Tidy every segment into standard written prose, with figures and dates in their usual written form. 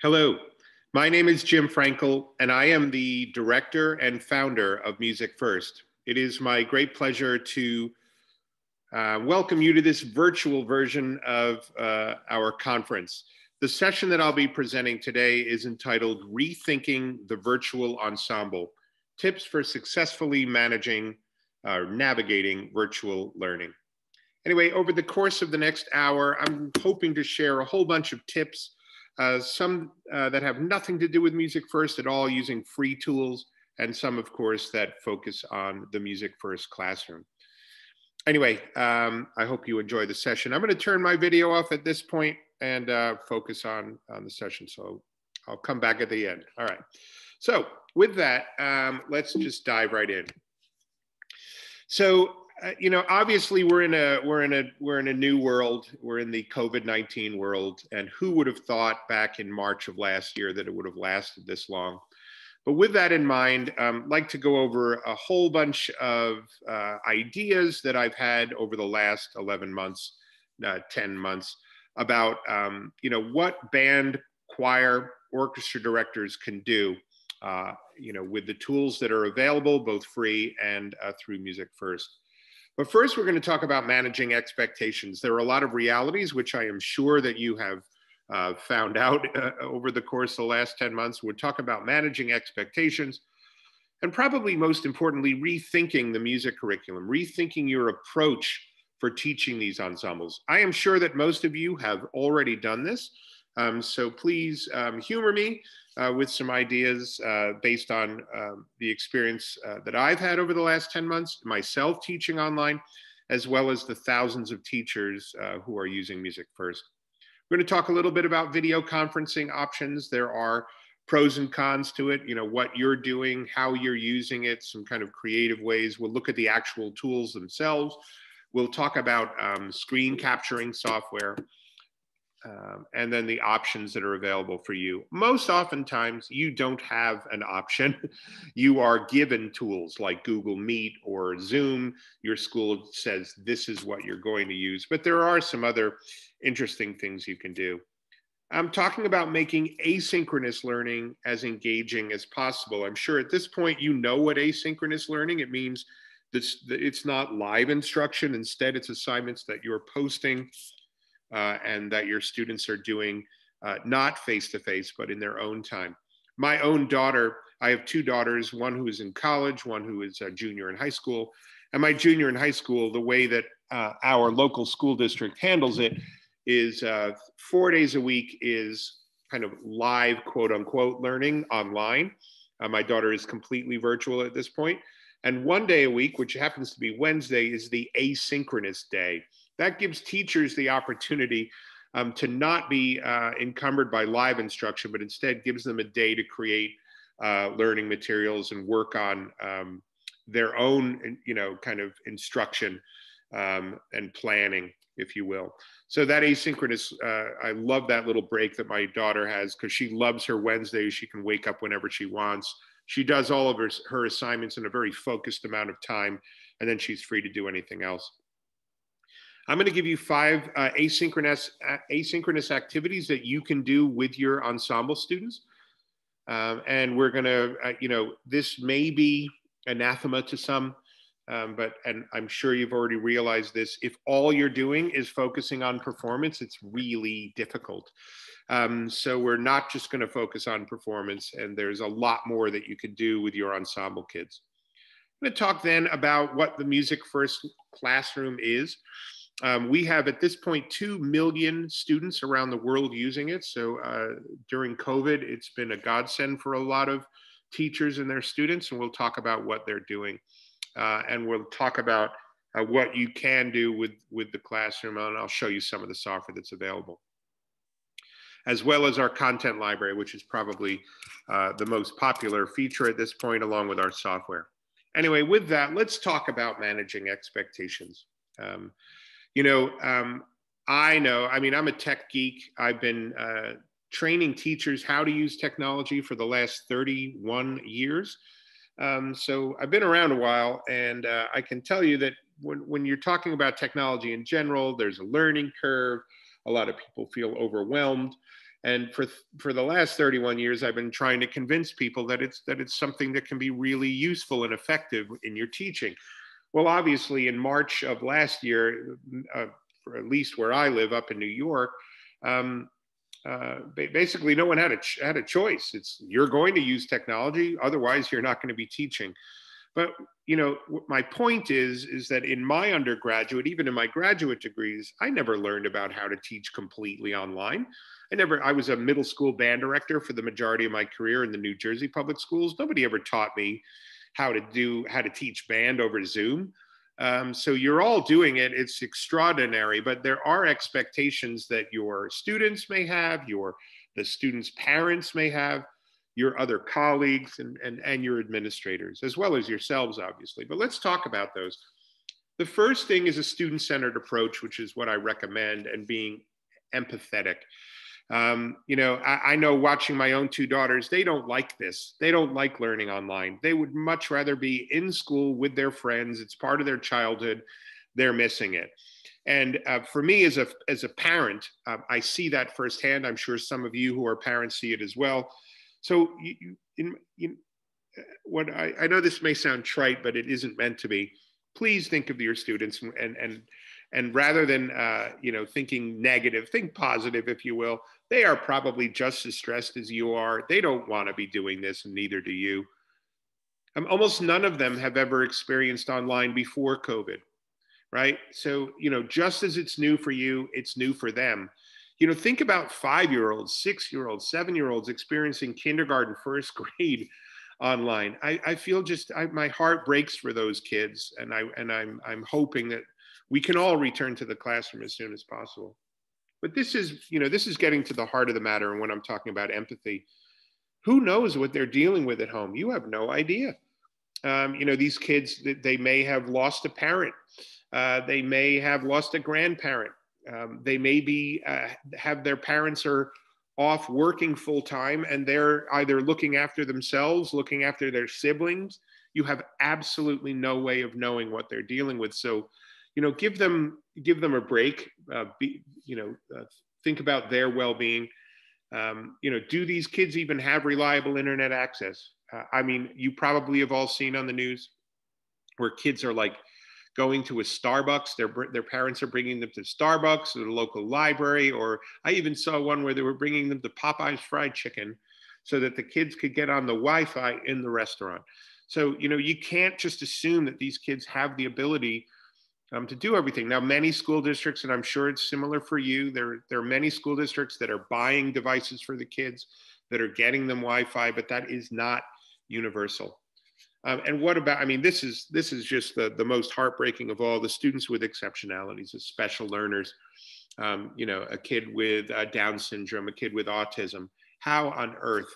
Hello, my name is Jim Frankel, and I am the director and founder of Music First. It is my great pleasure to welcome you to this virtual version of our conference. The session that I'll be presenting today is entitled Rethinking the Virtual Ensemble, Tips for Successfully Managing Navigating Virtual Learning. Anyway, over the course of the next hour, I'm hoping to share a whole bunch of tips, some that have nothing to do with Music First at all, using free tools, and some, of course, that focus on the Music First classroom. Anyway, I hope you enjoy the session. I'm going to turn my video off at this point and focus on the session. So I'll come back at the end. All right. So with that, let's just dive right in. So obviously we're in a new world. We're in the COVID-19 world, and who would have thought back in March of last year that it would have lasted this long? But with that in mind, I'd like to go over a whole bunch of ideas that I've had over the last 11 months, 10 months, about what band, choir, orchestra directors can do, with the tools that are available, both free and through Music First. But first, we're going to talk about managing expectations. There are a lot of realities, which I am sure that you have found out over the course of the last 10 months. We'll talk about managing expectations, and probably most importantly, rethinking the music curriculum, rethinking your approach for teaching these ensembles. I am sure that most of you have already done this, so please humor me with some ideas based on the experience that I've had over the last 10 months, myself teaching online, as well as the thousands of teachers who are using Music First. We're going to talk a little bit about video conferencing options. There are pros and cons to it, what you're doing, how you're using it, some kind of creative ways. We'll look at the actual tools themselves. We'll talk about screen capturing software, and then the options that are available for you. Most oftentimes, you don't have an option. You are given tools like Google Meet or Zoom. Your school says this is what you're going to use, but there are some other interesting things you can do. I'm talking about making asynchronous learning as engaging as possible. I'm sure at this point you know what asynchronous learning, it means it's not live instruction. Instead, it's assignments that you're posting and that your students are doing not face-to-face, but in their own time. My own daughter, I have two daughters, one who is in college, one who is a junior in high school. And my junior in high school, the way that our local school district handles it is 4 days a week is kind of live, quote unquote, learning online. My daughter is completely virtual at this point. And 1 day a week, which happens to be Wednesday, is the asynchronous day. That gives teachers the opportunity to not be encumbered by live instruction, but instead gives them a day to create learning materials and work on their own, kind of instruction and planning, if you will. So that asynchronous, I love that little break that my daughter has, because she loves her Wednesdays. She can wake up whenever she wants. She does all of her assignments in a very focused amount of time, and then she's free to do anything else. I'm going to give you 5 asynchronous activities that you can do with your ensemble students. And we're going to, this may be anathema to some, and I'm sure you've already realized this. If all you're doing is focusing on performance, it's really difficult. So we're not just going to focus on performance, and there's a lot more that you could do with your ensemble kids. I'm going to talk then about what the Music First classroom is. We have at this point 2 million students around the world using it. So during COVID, it's been a godsend for a lot of teachers and their students, and we'll talk about what they're doing. And we'll talk about what you can do with the classroom, and I'll show you some of the software that's available, as well as our content library, which is probably the most popular feature at this point, along with our software. Anyway, with that, let's talk about managing expectations. I'm a tech geek. I've been training teachers how to use technology for the last 31 years. So I've been around a while, and I can tell you that when you're talking about technology in general, there's a learning curve. A lot of people feel overwhelmed. And for the last 31 years, I've been trying to convince people that it's something that can be really useful and effective in your teaching. Well, obviously, in March of last year, for at least where I live up in New York, basically no one had a choice. It's you're going to use technology, otherwise you're not going to be teaching. But my point is that in my undergraduate, even in my graduate degrees, I never learned about how to teach completely online. I was a middle school band director for the majority of my career in the New Jersey public schools. Nobody ever taught me how to teach band over Zoom. So you're all doing it. It's extraordinary, but there are expectations that your students may have, the students' parents may have, your other colleagues and your administrators, as well as yourselves, obviously. But let's talk about those. The first thing is a student-centered approach, which is what I recommend, and being empathetic. I know watching my own two daughters, they don't like this. They don't like learning online. They would much rather be in school with their friends. It's part of their childhood. They're missing it. And for me as a parent, I see that firsthand. I'm sure some of you who are parents see it as well. So I know this may sound trite, but it isn't meant to be. Please think of your students and rather than thinking negative, think positive, if you will. They are probably just as stressed as you are. They don't want to be doing this, and neither do you. Almost none of them have ever experienced online before COVID, right? So just as it's new for you, it's new for them. Think about 5-year-olds, 6-year-olds, 7-year-olds experiencing kindergarten, first grade online. I feel my heart breaks for those kids, and I'm hoping that we can all return to the classroom as soon as possible. But this is getting to the heart of the matter. And when I'm talking about empathy, who knows what they're dealing with at home? You have no idea. These kids, they may have lost a parent. They may have lost a grandparent. They may have their parents are off working full time and they're either looking after themselves, looking after their siblings. You have absolutely no way of knowing what they're dealing with. So, give them a break. Think about their well-being. Do these kids even have reliable internet access? You probably have all seen on the news where kids are like going to a Starbucks. Their parents are bringing them to Starbucks or the local library, or I even saw one where they were bringing them to Popeye's fried chicken so that the kids could get on the Wi-Fi in the restaurant. So, you can't just assume that these kids have the ability to do everything. Now, many school districts, and I'm sure it's similar for you, there are many school districts that are buying devices for the kids, that are getting them Wi-Fi, but that is not universal. And what about, this is just the most heartbreaking of all, the students with exceptionalities, the special learners, a kid with Down syndrome, a kid with autism. How on earth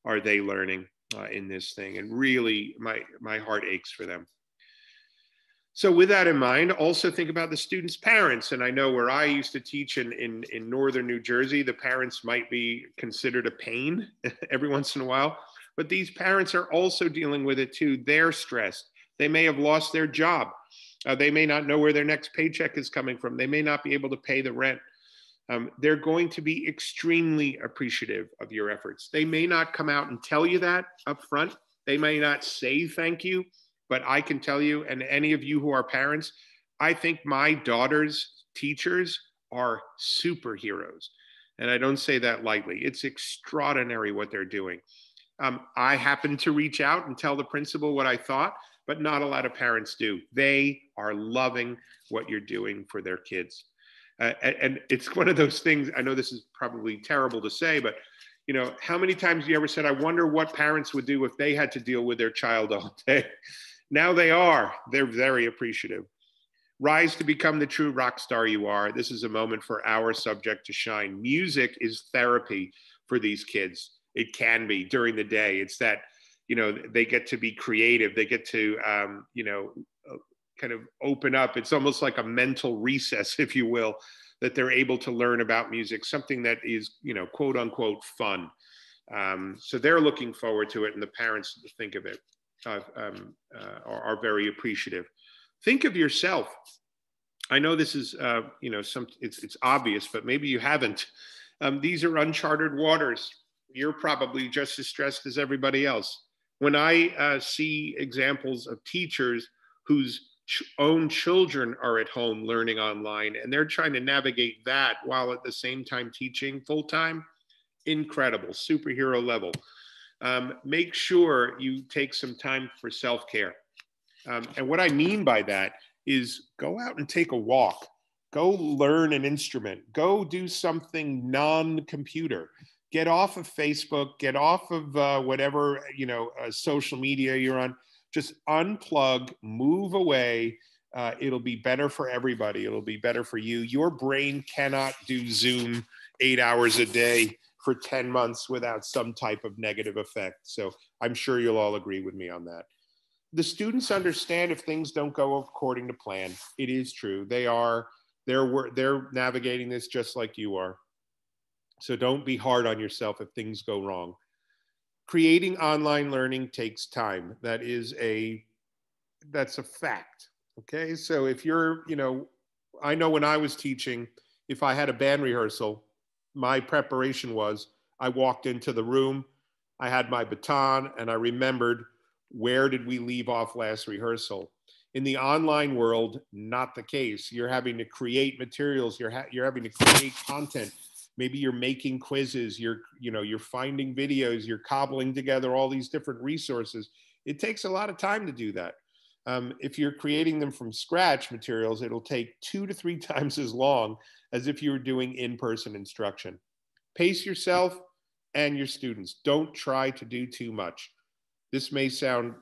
are they learning in this thing? And really, my heart aches for them. So with that in mind, also think about the students' parents. And I know where I used to teach in northern New Jersey, the parents might be considered a pain every once in a while, but these parents are also dealing with it too. They're stressed. They may have lost their job. They may not know where their next paycheck is coming from. They may not be able to pay the rent. They're going to be extremely appreciative of your efforts. They may not come out and tell you that up front. They may not say thank you. But I can tell you, and any of you who are parents, I think my daughter's teachers are superheroes. And I don't say that lightly. It's extraordinary what they're doing. I happened to reach out and tell the principal what I thought, but not a lot of parents do. They are loving what you're doing for their kids. And it's one of those things, I know this is probably terrible to say, but how many times have you ever said, I wonder what parents would do if they had to deal with their child all day? Now they're very appreciative. Rise to become the true rock star you are. This is a moment for our subject to shine. Music is therapy for these kids. It can be during the day. It's that, they get to be creative. They get to, kind of open up. It's almost like a mental recess, if you will, that they're able to learn about music, something that is, quote unquote, fun. So they're looking forward to it, and the parents think of it. Are very appreciative. Think of yourself. I know this is, it's obvious, but maybe you haven't These are uncharted waters. You're probably just as stressed as everybody else. When I see examples of teachers whose own children are at home learning online and they're trying to navigate that while at the same time teaching full time, incredible, superhero level. Make sure you take some time for self-care. And what I mean by that is go out and take a walk, go learn an instrument, go do something non-computer. Get off of Facebook, get off of whatever, social media you're on. Just unplug, move away. It'll be better for everybody. It'll be better for you. Your brain cannot do Zoom 8 hours a day for 10 months without some type of negative effect. So I'm sure you'll all agree with me on that. The students understand if things don't go according to plan. It is true. They're navigating this just like you are. So don't be hard on yourself if things go wrong. Creating online learning takes time. That's a fact. Okay. So if you're, I know when I was teaching, if I had a band rehearsal, my preparation was I walked into the room, I had my baton, and I remembered, where did we leave off last rehearsal? In the online world, not the case. You're having to create materials. You're having to create content. Maybe you're making quizzes. You're finding videos. You're cobbling together all these different resources. It takes a lot of time to do that. If you're creating them from scratch materials, it'll take 2 to 3 times as long as if you were doing in-person instruction. Pace yourself and your students. Don't try to do too much. This may sound,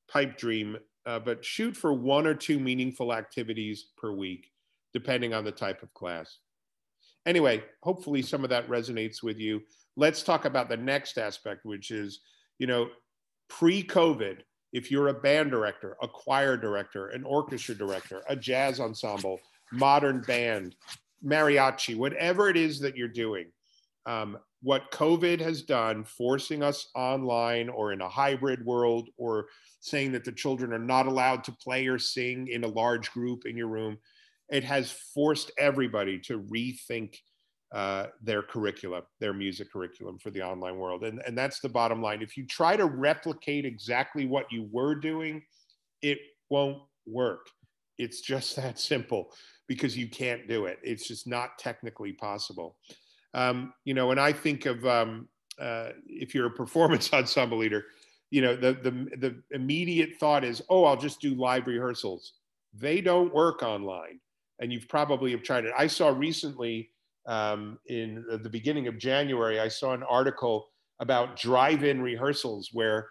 pipe dream, but shoot for 1 or 2 meaningful activities per week, depending on the type of class. Anyway, hopefully some of that resonates with you. Let's talk about the next aspect, which is, pre-COVID, if you're a band director, a choir director, an orchestra director, a jazz ensemble, modern band, mariachi, whatever it is that you're doing, what COVID has done, forcing us online or in a hybrid world, or saying that the children are not allowed to play or sing in a large group in your room, it has forced everybody to rethink their curriculum, their music curriculum for the online world. And that's the bottom line. If you try to replicate exactly what you were doing, it won't work. It's just that simple, because you can't do it. It's just not technically possible. When I think of, if you're a performance ensemble leader, the immediate thought is, oh, I'll just do live rehearsals. They don't work online. And you've probably have tried it. I saw recently, in the beginning of January, I saw an article about drive-in rehearsals where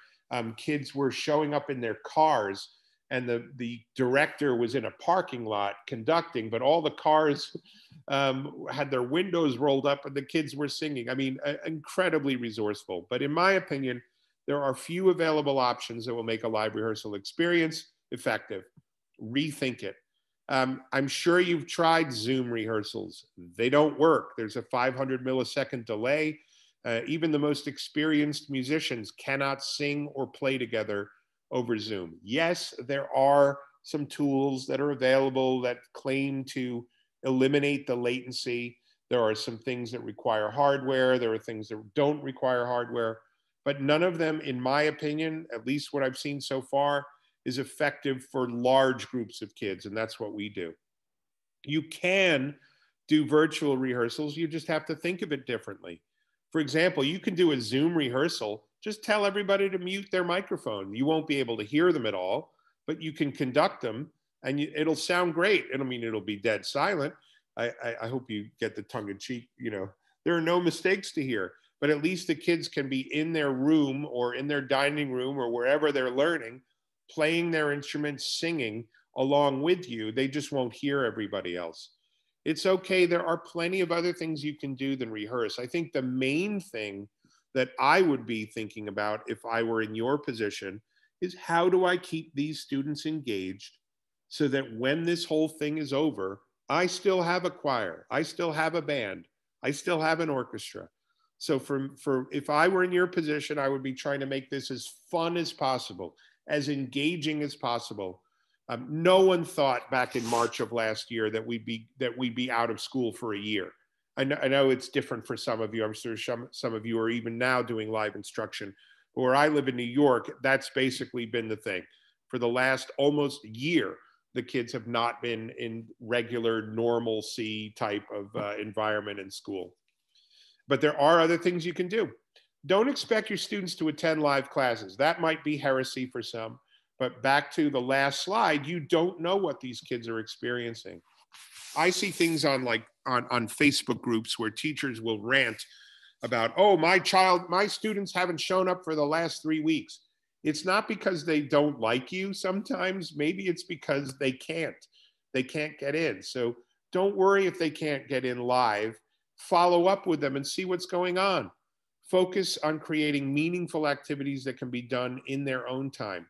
kids were showing up in their cars, and the director was in a parking lot conducting, but all the cars had their windows rolled up and the kids were singing. I mean, incredibly resourceful. But in my opinion, there are few available options that will make a live rehearsal experience effective. Rethink it. I'm sure you've tried Zoom rehearsals. They don't work. There's a 500 millisecond delay. Even the most experienced musicians cannot sing or play together over Zoom. Yes, there are some tools that are available that claim to eliminate the latency. There are some things that require hardware. There are things that don't require hardware. But none of them, in my opinion, at least what I've seen so far, is effective for large groups of kids, and that's what we do. You can do virtual rehearsals, you just have to think of it differently. For example, you can do a Zoom rehearsal, just tell everybody to mute their microphone. You won't be able to hear them at all, but you can conduct them, and it'll sound great. I mean, it'll be dead silent. I hope you get the tongue in cheek, there are no mistakes to hear, but at least the kids can be in their room or in their dining room or wherever they're learning, playing their instruments, singing along with you. They just won't hear everybody else. It's okay. There are plenty of other things you can do than rehearse. I think the main thing that I would be thinking about if I were in your position is, how do I keep these students engaged so that when this whole thing is over, I still have a choir, I still have a band, I still have an orchestra. So if I were in your position, I would be trying to make this as fun as possible, as engaging as possible. No one thought back in March of last year that we'd be out of school for a year. I know it's different for some of you. I'm sure some of you are even now doing live instruction. But where I live in New York, that's basically been the thing. For the last almost year, the kids have not been in regular normalcy type of environment in school. But there are other things you can do. Don't expect your students to attend live classes. That might be heresy for some. But back to the last slide, you don't know what these kids are experiencing. I see things on on Facebook groups where teachers will rant about, oh, my students haven't shown up for the last 3 weeks. It's not because they don't like you sometimes. Maybe it's because they can't get in. So don't worry if they can't get in live. Follow up with them and see what's going on. Focus on creating meaningful activities that can be done in their own time.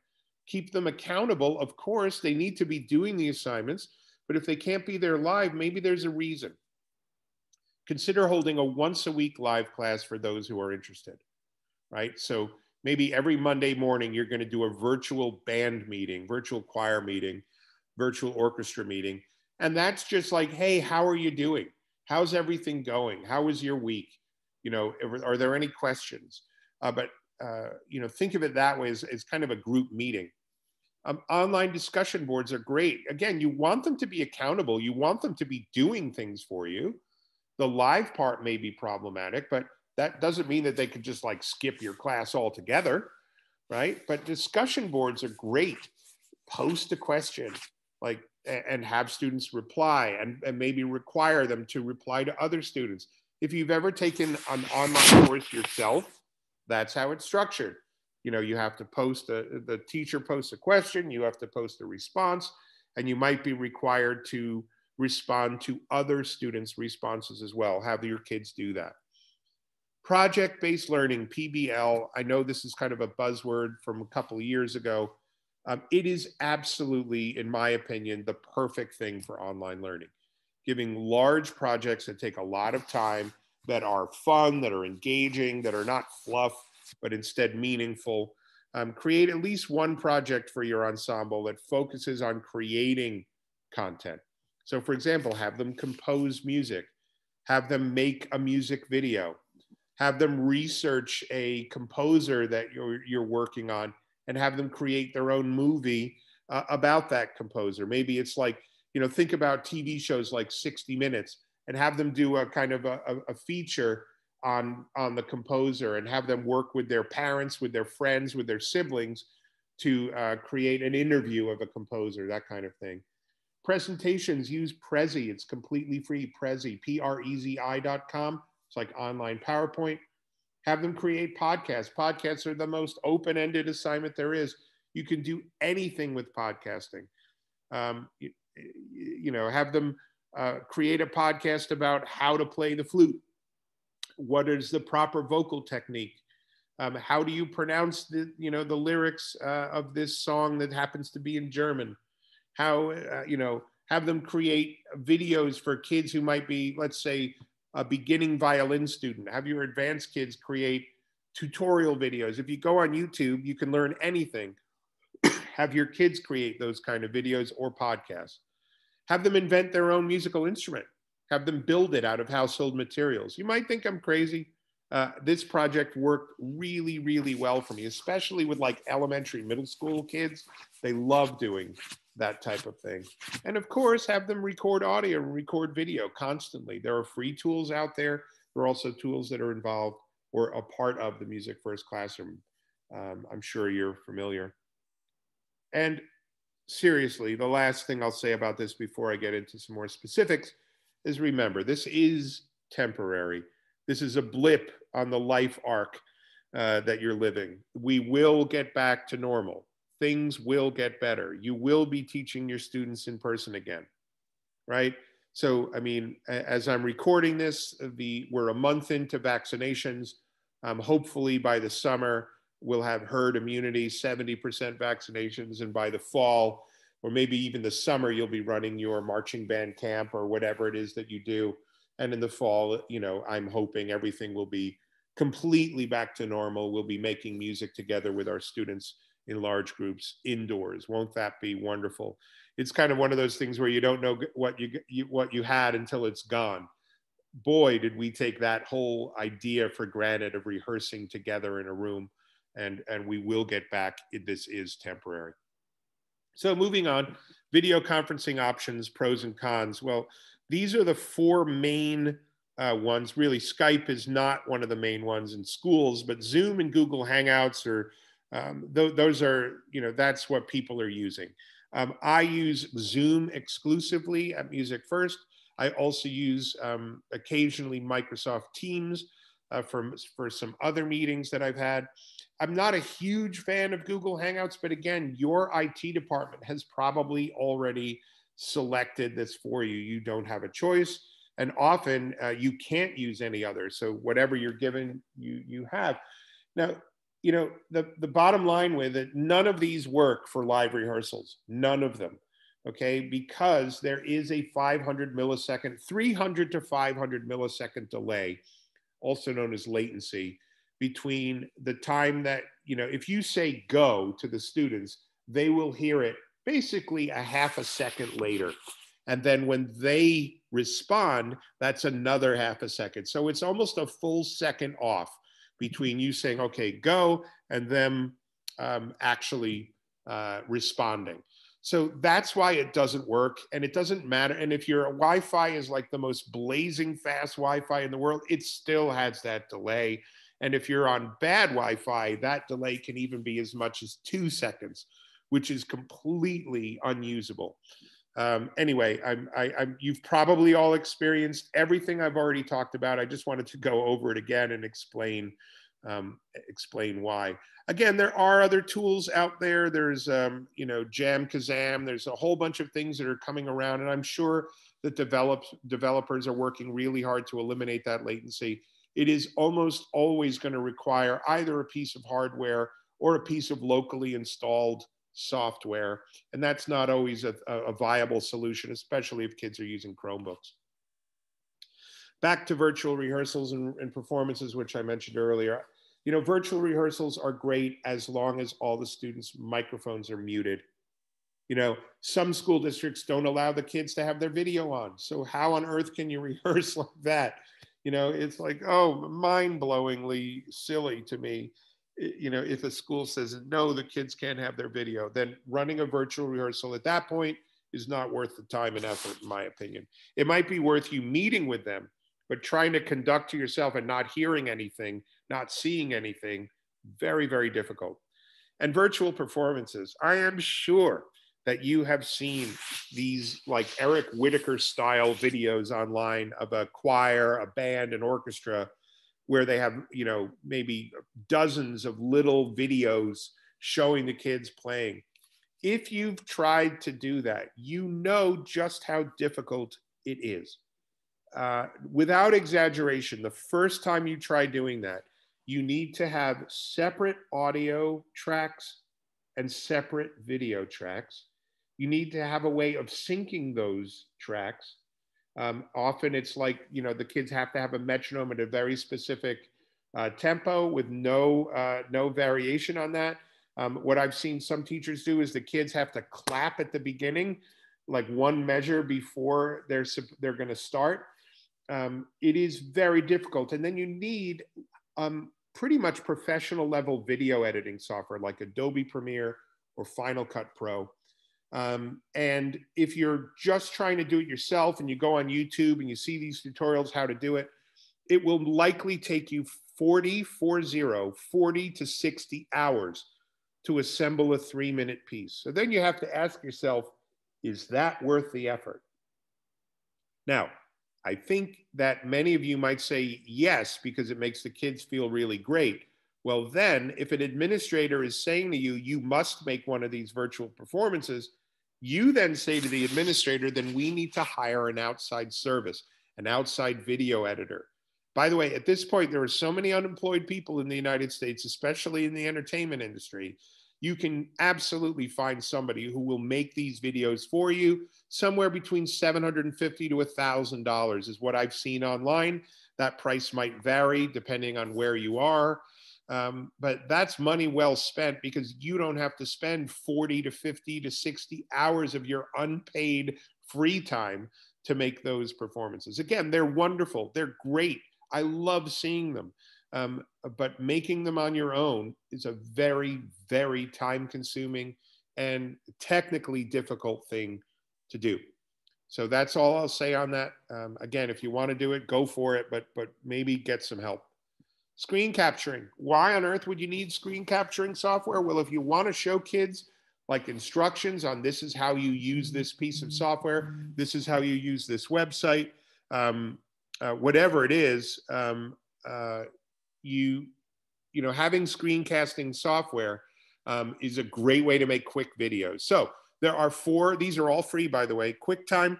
Keep them accountable. Of course, they need to be doing the assignments, but if they can't be there live, maybe there's a reason. Consider holding a once-a-week live class for those who are interested, right? So maybe every Monday morning, you're going to do a virtual band meeting, virtual choir meeting, virtual orchestra meeting. And that's just like, hey, how are you doing? How's everything going? How was your week? You know, are there any questions? You know, think of it that way as kind of a group meeting. Online discussion boards are great. Again, you want them to be accountable. You want them to be doing things for you. The live part may be problematic, but that doesn't mean that they could just like skip your class altogether, right? But discussion boards are great. Post a question, like, and have students reply, and maybe require them to reply to other students. If you've ever taken an online course yourself, that's how it's structured. You know, you have to post the teacher posts a question, you have to post a response, and you might be required to respond to other students' responses as well. Have your kids do that. Project-based learning, PBL, I know this is kind of a buzzword from a couple of years ago. It is absolutely, in my opinion, the perfect thing for online learning. Giving large projects that take a lot of time, that are fun, that are engaging, that are not fluff, but instead meaningful. Create at least one project for your ensemble that focuses on creating content. So for example, have them compose music, have them make a music video, have them research a composer that you're working on, and have them create their own movie about that composer. Maybe it's like, you know, think about TV shows like 60 Minutes and have them do a kind of a feature on the composer, and have them work with their parents, with their friends, with their siblings to create an interview of a composer, that kind of thing. Presentations, use Prezi. It's completely free. Prezi, Prezi.com. It's like online PowerPoint. Have them create podcasts. Podcasts are the most open-ended assignment there is. You can do anything with podcasting. You know, have them create a podcast about how to play the flute. What is the proper vocal technique? How do you pronounce the lyrics of this song that happens to be in German? How, you know, have them create videos for kids who might be, let's say, a beginning violin student. Have your advanced kids create tutorial videos. If you go on YouTube, you can learn anything. Have your kids create those kind of videos or podcasts. Have them invent their own musical instrument. Have them build it out of household materials. You might think I'm crazy. This project worked really, really well for me, especially with like elementary, middle school kids. They love doing that type of thing. And of course, have them record audio and record video constantly. There are free tools out there. There are also tools that are involved or a part of the Music First classroom. I'm sure you're familiar. And seriously, the last thing I'll say about this before I get into some more specifics is, remember, this is temporary. This is a blip on the life arc that you're living. We will get back to normal. Things will get better. You will be teaching your students in person again, right? So, I mean, as I'm recording this, we're a month into vaccinations. Hopefully by the summer, we'll have herd immunity, 70% vaccinations, and by the fall, or maybe even the summer, you'll be running your marching band camp or whatever it is that you do. And in the fall, you know, I'm hoping everything will be completely back to normal. We'll be making music together with our students in large groups indoors. Won't that be wonderful? It's kind of one of those things where you don't know what you had until it's gone. boy, did we take that whole idea for granted of rehearsing together in a room, and we will get back. This is temporary. So moving on, video conferencing options, pros and cons. Well, these are the four main ones. Really, Skype is not one of the main ones in schools, but Zoom and Google Hangouts are, those are, that's what people are using. I use Zoom exclusively at Music First. I also use occasionally Microsoft Teams for some other meetings that I've had. I'm not a huge fan of Google Hangouts, but again, your IT department has probably already selected this for you. You don't have a choice. And often you can't use any other. So whatever you're given, you have. Now, the bottom line with it, none of these work for live rehearsals, none of them, okay? Because there is a 500 millisecond, 300 to 500 millisecond delay, also known as latency, between the time that, if you say go to the students, they will hear it basically a half a second later. And then when they respond, that's another half a second. So it's almost a full second off between you saying, okay, go, and them actually responding. So that's why it doesn't work, and it doesn't matter. And if your Wi-Fi is like the most blazing fast Wi-Fi in the world, it still has that delay. And if you're on bad Wi-Fi, that delay can even be as much as 2 seconds, which is completely unusable. Anyway, you've probably all experienced everything I've already talked about. I just wanted to go over it again and explain why. Again, there are other tools out there. There's, Jam Kazam. There's a whole bunch of things that are coming around, and I'm sure that developers are working really hard to eliminate that latency. It is almost always going to require either a piece of hardware or a piece of locally installed software, and that's not always a viable solution, especially if kids are using Chromebooks. Back to virtual rehearsals and performances, which I mentioned earlier. Virtual rehearsals are great as long as all the students' microphones are muted. Some school districts don't allow the kids to have their video on. So how on earth can you rehearse like that? It's like, oh, mind-blowingly silly to me. If a school says, no, the kids can't have their video, then running a virtual rehearsal at that point is not worth the time and effort, in my opinion. It might be worth you meeting with them, but trying to conduct to yourself and not hearing anything, not seeing anything, very, very difficult. And virtual performances, I am sure that you have seen these like Eric Whitacre style videos online of a choir, a band, an orchestra, where they have, maybe dozens of little videos showing the kids playing. If you've tried to do that, you know just how difficult it is. Without exaggeration, the first time you try doing that, you need to have separate audio tracks and separate video tracks. You need to have a way of syncing those tracks. Often it's like, the kids have to have a metronome at a very specific tempo with no variation on that. What I've seen some teachers do is the kids have to clap at the beginning, like one measure before they're going to start. It is very difficult. And then you need pretty much professional level video editing software like Adobe Premiere or Final Cut Pro. And if you're just trying to do it yourself and you go on YouTube and you see these tutorials how to do it, it will likely take you 40 to 60 hours to assemble a 3-minute piece. So then you have to ask yourself, is that worth the effort? Now, I think that many of you might say yes, because it makes the kids feel really great. Well, then if an administrator is saying to you, you must make one of these virtual performances, you then say to the administrator, then we need to hire an outside service, an outside video editor. By the way, at this point, there are so many unemployed people in the United States, especially in the entertainment industry. You can absolutely find somebody who will make these videos for you. Somewhere between $750 to $1,000 is what I've seen online. That price might vary depending on where you are. But that's money well spent, because you don't have to spend 40 to 50 to 60 hours of your unpaid free time to make those performances. Again, they're wonderful. They're great. I love seeing them. But making them on your own is a very, very time-consuming and technically difficult thing to do. So that's all I'll say on that. Again, if you want to do it, go for it, but maybe get some help. Screen capturing. Why on earth would you need screen capturing software? Well, if you want to show kids like instructions on this is how you use this piece of software, this is how you use this website, whatever it is, having screencasting software is a great way to make quick videos. So there are 4, these are all free, by the way. QuickTime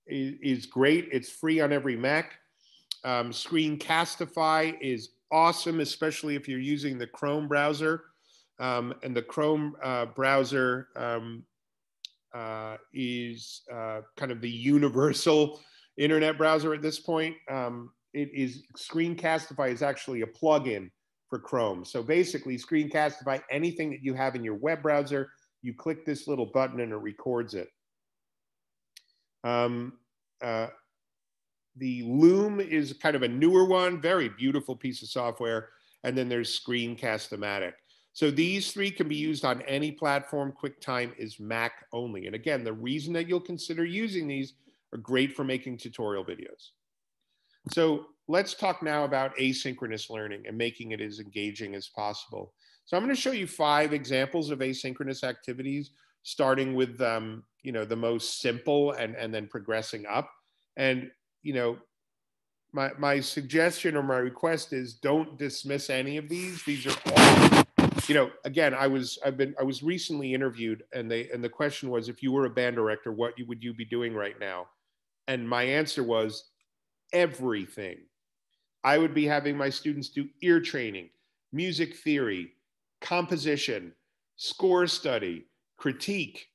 is great. It's free on every Mac. Screencastify is awesome, especially if you're using the Chrome browser. And the Chrome browser is kind of the universal internet browser at this point. Screencastify is actually a plugin for Chrome. So basically, Screencastify, anything that you have in your web browser, you click this little button and it records it. The Loom is kind of a newer one, very beautiful piece of software. And then there's Screencast-O-Matic. So these 3 can be used on any platform. QuickTime is Mac only. And again, the reason that you'll consider using these are great for making tutorial videos. So let's talk now about asynchronous learning and making it as engaging as possible. So I'm going to show you 5 examples of asynchronous activities, starting with the most simple and then progressing up. And my suggestion or my request is don't dismiss any of these. These are all, again, I was recently interviewed, and the question was, if you were a band director, what would you be doing right now? And my answer was everything. I would be having my students do ear training, music theory, composition, score study, critique,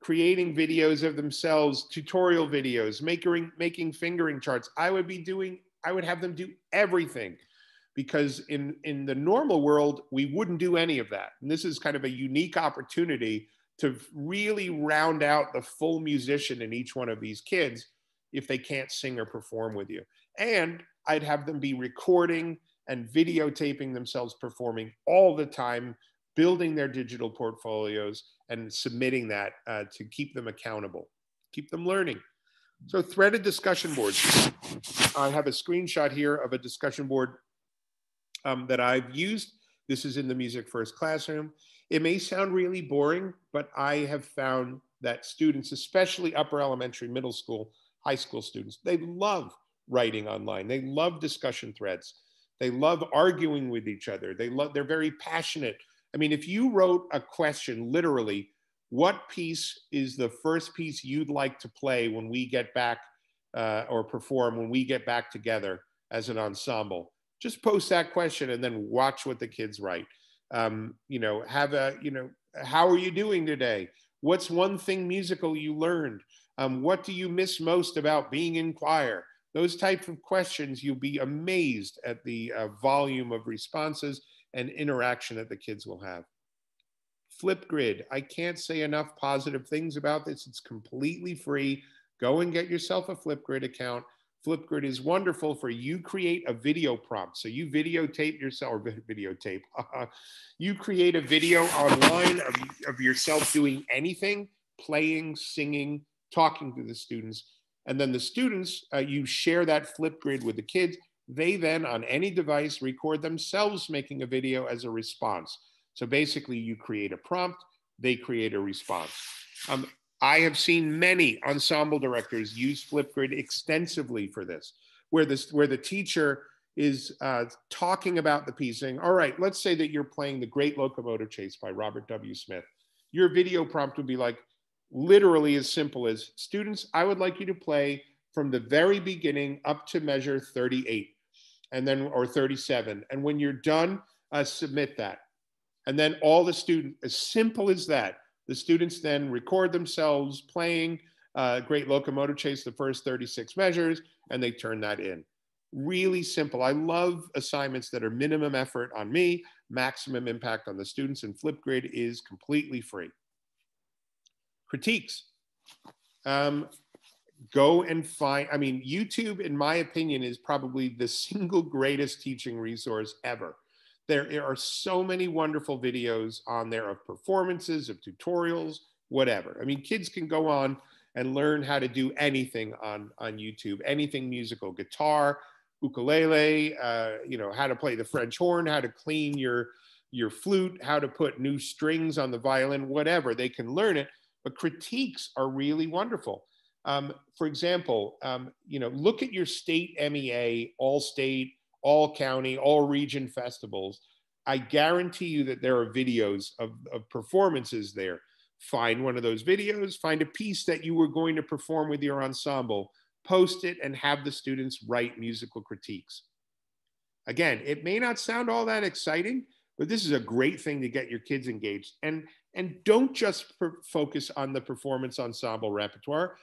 creating videos of themselves, tutorial videos, making fingering charts. I would have them do everything, because in the normal world, we wouldn't do any of that. And this is kind of a unique opportunity to really round out the full musician in each one of these kids if they can't sing or perform with you. And I'd have them be recording and videotaping themselves performing all the time, building their digital portfolios and submitting that to keep them accountable, keep them learning. So threaded discussion boards. I have a screenshot here of a discussion board that I've used. This is in the Music First classroom. It may sound really boring, but I have found that students, especially upper elementary, middle school, high school students, they love writing online. They love discussion threads. They love arguing with each other. They're very passionate. I mean, if you wrote a question, literally, what piece is the first piece you'd like to play when we get back or perform when we get back together as an ensemble? Just post that question and then watch what the kids write. How are you doing today? What's one thing musical you learned? What do you miss most about being in choir? Those types of questions, you'll be amazed at the volume of responses and interaction that the kids will have. Flipgrid, I can't say enough positive things about this. It's completely free. Go and get yourself a Flipgrid account. Flipgrid is wonderful for you create a video prompt. So you videotape yourself, or videotape. You create a video online of yourself doing anything, playing, singing, talking to the students. And then the students, you share that Flipgrid with the kids. They then, on any device, record themselves making a video as a response. So basically, you create a prompt, they create a response. I have seen many ensemble directors use Flipgrid extensively for this, where the teacher is talking about the piece, saying, all right, let's say that you're playing The Great Locomotive Chase by Robert W. Smith. Your video prompt would be like, literally as simple as, students, I would like you to play from the very beginning up to measure 38, and then, or 37. And when you're done, submit that. And then all the students, as simple as that, the students then record themselves playing Great Locomotive Chase, the first 36 measures, and they turn that in. Really simple. I love assignments that are minimum effort on me, maximum impact on the students, and Flipgrid is completely free. Critiques. Go and find, I mean, YouTube, in my opinion, is probably the single greatest teaching resource ever. There are so many wonderful videos on there of performances, of tutorials, whatever. I mean, kids can go on and learn how to do anything on YouTube, anything musical, guitar, ukulele, you know, how to play the French horn, how to clean your flute, how to put new strings on the violin, whatever. They can learn it, but critiques are really wonderful. For example, you know, look at your state MEA, all state, all county, all region festivals. I guarantee you that there are videos of performances there. Find one of those videos, find a piece that you were going to perform with your ensemble, post it, and have the students write musical critiques. Again, it may not sound all that exciting, but this is a great thing to get your kids engaged. And don't just focus on the performance ensemble repertoire.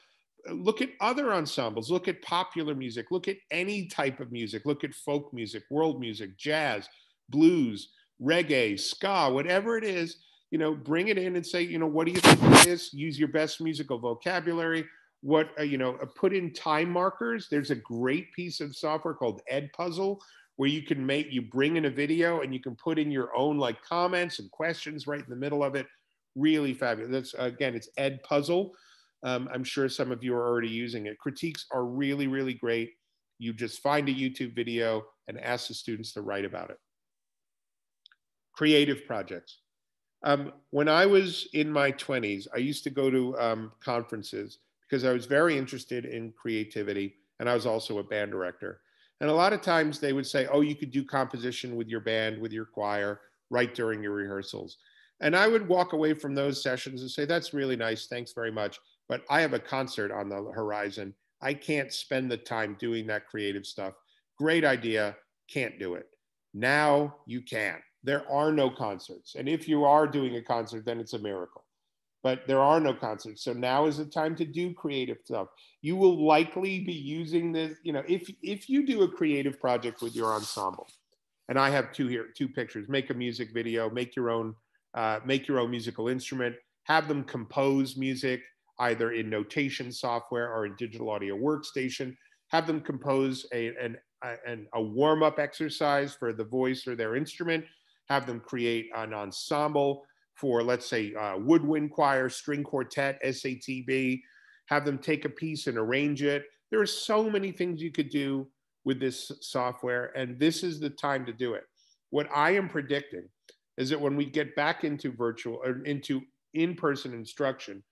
Look at other ensembles, look at popular music, look at any type of music, look at folk music, world music, jazz, blues, reggae, ska, whatever it is, you know, bring it in and say, you know, what do you think of this? Use your best musical vocabulary. What, you know, put in time markers. There's a great piece of software called Edpuzzle where you can you bring in a video and you can put in your own like comments and questions right in the middle of it. Really fabulous. That's, again, it's Edpuzzle. I'm sure some of you are already using it. Critiques are really, really great. You just find a YouTube video and ask the students to write about it. Creative projects. When I was in my 20s, I used to go to conferences because I was very interested in creativity, and I was also a band director. And a lot of times they would say, oh, you could do composition with your band, with your choir, right during your rehearsals. And I would walk away from those sessions and say, that's really nice, thanks very much. But I have a concert on the horizon. I can't spend the time doing that creative stuff. Great idea, can't do it. Now you can. There are no concerts. And if you are doing a concert, then it's a miracle. But there are no concerts. So now is the time to do creative stuff. You will likely be using this, you know, if you do a creative project with your ensemble, and I have two pictures, make a music video, make your own musical instrument, have them compose music, either in notation software or in digital audio workstation, have them compose a warm-up exercise for the voice or their instrument, have them create an ensemble for, let's say, woodwind choir, string quartet, SATB, have them take a piece and arrange it. There are so many things you could do with this software, and this is the time to do it. What I am predicting is that when we get back into virtual or into in-person instruction,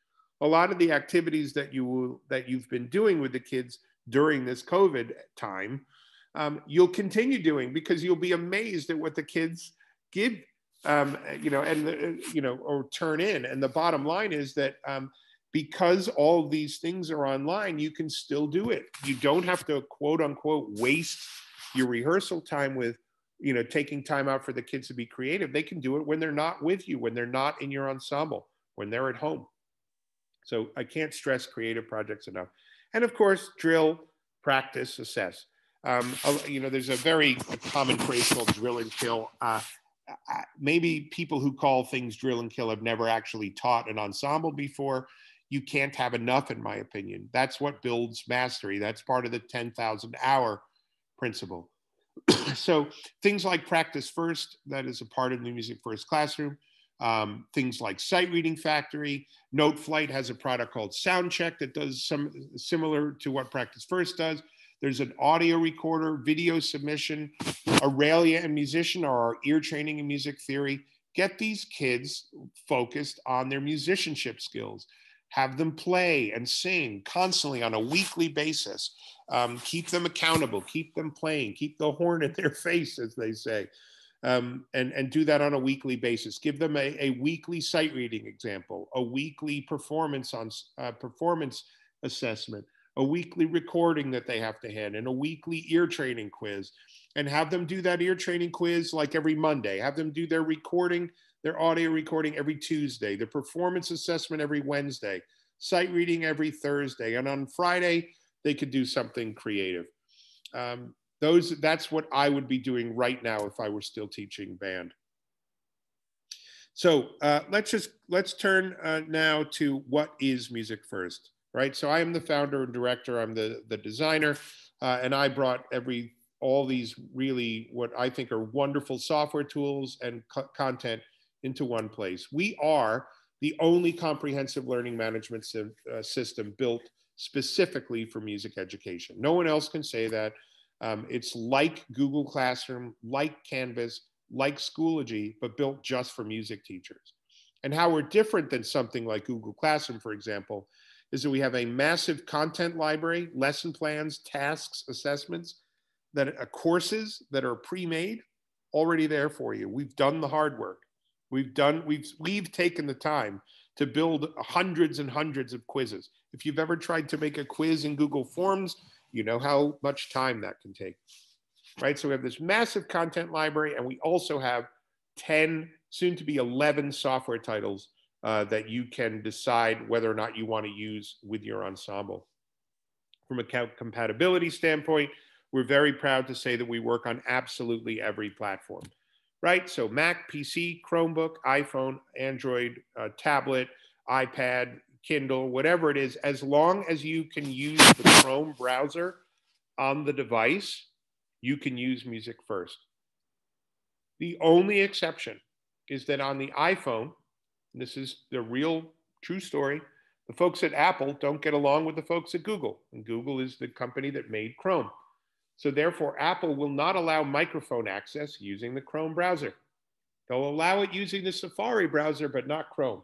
a lot of the activities that you've been doing with the kids during this COVID time, you'll continue doing because you'll be amazed at what the kids give, you know, and you know, or turn in. And the bottom line is that because all these things are online, you can still do it. You don't have to quote unquote waste your rehearsal time with, you know, taking time out for the kids to be creative. They can do it when they're not with you, when they're not in your ensemble, when they're at home. So I can't stress creative projects enough. And of course, drill, practice, assess. You know, there's a very common phrase called drill and kill. Maybe people who call things drill and kill have never actually taught an ensemble before. You can't have enough, in my opinion. That's what builds mastery. That's part of the 10,000 hour principle. So things like practice first, that is a part of the Music First classroom. Things like Sight Reading Factory. Note Flight has a product called Soundcheck that does some similar to what Practice First does. There's an audio recorder, video submission. Aurelia and Musician are our ear training and music theory. Get these kids focused on their musicianship skills. Have them play and sing constantly on a weekly basis. Keep them accountable, keep them playing, keep the horn in their face, as they say. And do that on a weekly basis. Give them a weekly sight reading example, a weekly performance assessment, a weekly recording that they have to hand, and a weekly ear training quiz. And have them do that ear training quiz like every Monday. Have them do their recording, their audio recording every Tuesday, the performance assessment every Wednesday, sight reading every Thursday. And on Friday, they could do something creative. That's what I would be doing right now if I were still teaching band. So let's turn now to what is Music First. right? So I am the founder and director, I'm the designer, and I brought all these really what I think are wonderful software tools and content into one place. We are the only comprehensive learning management system built specifically for music education. No one else can say that. It's like Google Classroom, like Canvas, like Schoology, but built just for music teachers. And how we're different than something like Google Classroom, for example, is that we have a massive content library, lesson plans, tasks, assessments, courses that are pre-made, already there for you. We've done the hard work. We've taken the time to build hundreds and hundreds of quizzes. If you've ever tried to make a quiz in Google Forms, you know how much time that can take, right? So we have this massive content library, and we also have 10, soon to be 11 software titles that you can decide whether or not you want to use with your ensemble. From a compatibility standpoint, we're very proud to say that we work on absolutely every platform, right? So Mac, PC, Chromebook, iPhone, Android, tablet, iPad, Kindle, whatever it is, as long as you can use the Chrome browser on the device, you can use Music First. The only exception is that on the iPhone, and this is the real true story, the folks at Apple don't get along with the folks at Google, and Google is the company that made Chrome. So therefore, Apple will not allow microphone access using the Chrome browser. They'll allow it using the Safari browser, but not Chrome.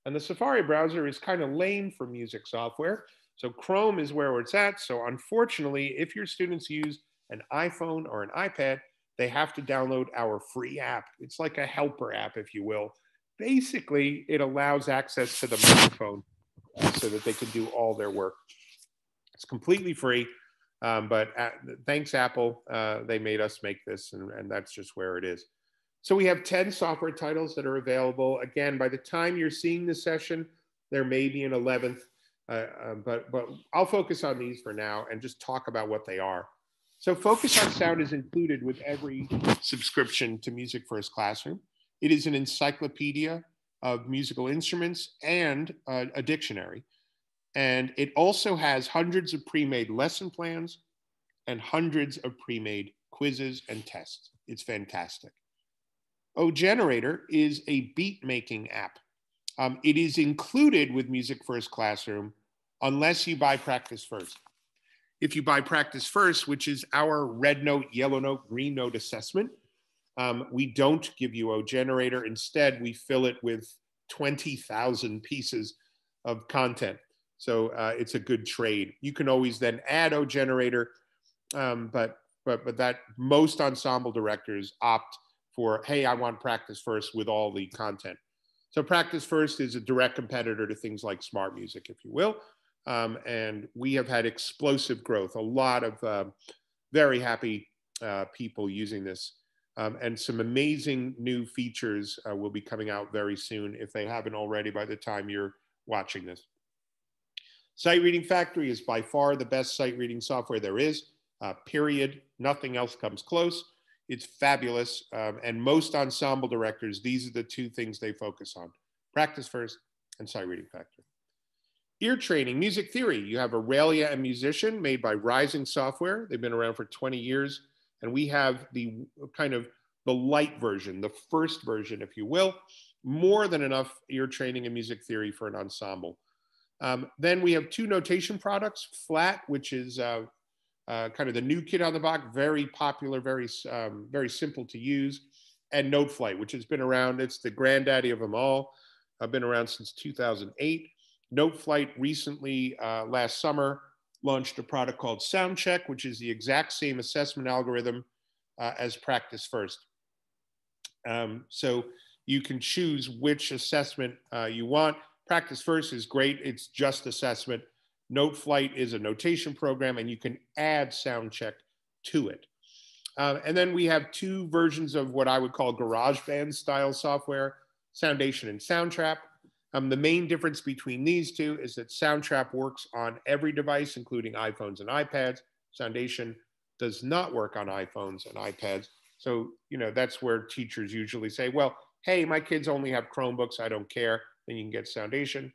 And the Safari browser is kind of lame for music software. So Chrome is where it's at. So unfortunately, if your students use an iPhone or an iPad, they have to download our free app. It's like a helper app, if you will. Basically, it allows access to the microphone so that they can do all their work. It's completely free, but thanks, Apple. They made us make this, and that's just where it is. So we have 10 software titles that are available. Again, by the time you're seeing this session, there may be an 11th, but I'll focus on these for now and just talk about what they are. So Focus on Sound is included with every subscription to Music First Classroom. It is an encyclopedia of musical instruments and a dictionary. And it also has hundreds of pre-made lesson plans and hundreds of pre-made quizzes and tests. It's fantastic. OGenerator is a beat-making app. It is included with Music First Classroom unless you buy Practice First. If you buy Practice First, which is our red note, yellow note, green note assessment, we don't give you OGenerator. Instead, we fill it with 20,000 pieces of content. So it's a good trade. You can always then add OGenerator, but that most ensemble directors opt for, hey, I want Practice First with all the content. So Practice First is a direct competitor to things like Smart Music, if you will. And we have had explosive growth, a lot of very happy people using this. And some amazing new features will be coming out very soon, if they haven't already by the time you're watching this. Sight Reading Factory is by far the best sight reading software there is, period. Nothing else comes close. It's fabulous. And most ensemble directors, these are the two things they focus on: Practice First and Sight Reading Factory. Ear training, music theory. You have Aurelia and Musician, made by Rising Software. They've been around for 20 years. And we have the kind of the light version, the first version, if you will. More than enough ear training and music theory for an ensemble. Then we have two notation products: Flat, which is kind of the new kid on the block, very popular, very simple to use, and NoteFlight, which has been around. It's the granddaddy of them all. I've been around since 2008. NoteFlight recently, last summer, launched a product called SoundCheck, which is the exact same assessment algorithm as Practice First. So you can choose which assessment you want. Practice First is great. It's just assessment. NoteFlight is a notation program, and you can add SoundCheck to it. And then we have two versions of what I would call GarageBand style software: Soundation and Soundtrap. The main difference between these two is that Soundtrap works on every device, including iPhones and iPads. Soundation does not work on iPhones and iPads. So, you know, that's where teachers usually say, well, hey, my kids only have Chromebooks, I don't care. Then you can get Soundation.